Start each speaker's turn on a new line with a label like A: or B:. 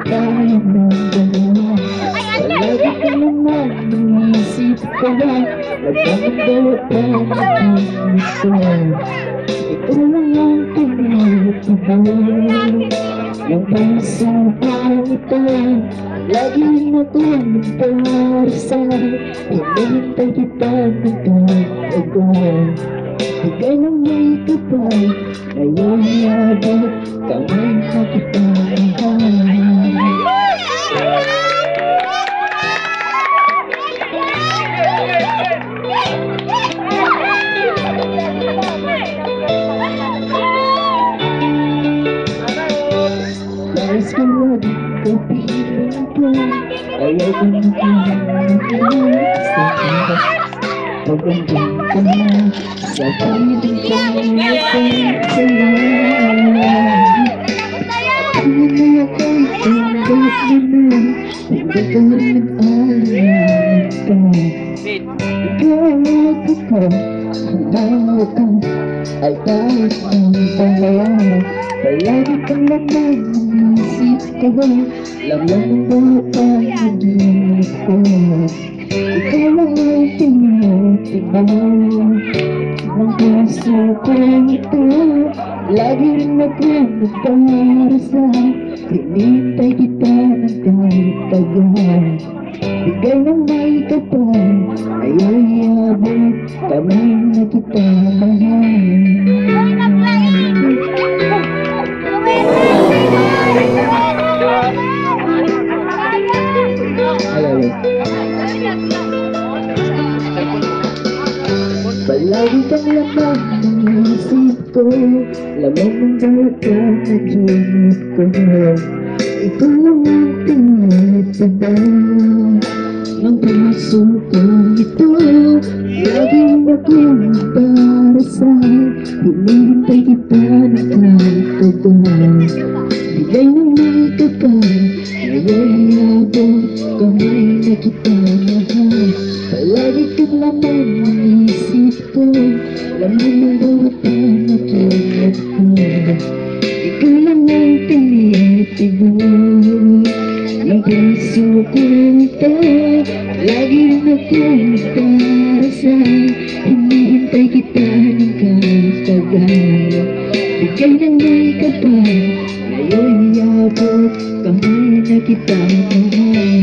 A: tayo ng dalawa. Palagi ka naman inisip ko lang, nagkakagawa pa ng gusto. Ikaw lang ang pinagpapagawa ng puso kong ito. Lagi na kong nagdarasa, hinihintay kita ng tagal. Bigay ng may kapal, ngayon yabot, kamay na kita Dahil sa laging kapiling ko, ayaw ko na pinag-iwan sa kanya. Pag-andang ka na, sa piling ko ngayon sa'yo. Ano na ako'y tanggap mo na, hindi ka rin nag-alaman ka. Ikaw ako, hanggang ako, ay kahit ang pangalan. Palagi kang naman inisip ko, lamang mo ang nag-iinip ko. Ikaw lang ang tinutinaw ng puso kong ito. Lagi rin ako nagdarasa, hinintay kita ng kahit tagal. Bigay ng may kapal, ayaw iabot, kamay na kita mahal. Palagi kang laman ng isip ko, lamang ng bawat panaginip ko. Ikaw lang ang pinagpapagawa ng puso kong ito. Lagi akong nagdarasa, hinihintay kita ng kahit tagal. Bigay ng may kapal, ngayon yabot, kamay na kita mahal. Palagi kang laman ng isip ko, lamang ng bawat panaginip ko. Ikaw lang ang tinitibay ng puso kong ito. Lagi rin akong nagdarasa, hinihintay kita ng kahit tagal. Bigay ng may kapal, ngayon yabot, kamay na kita mahal.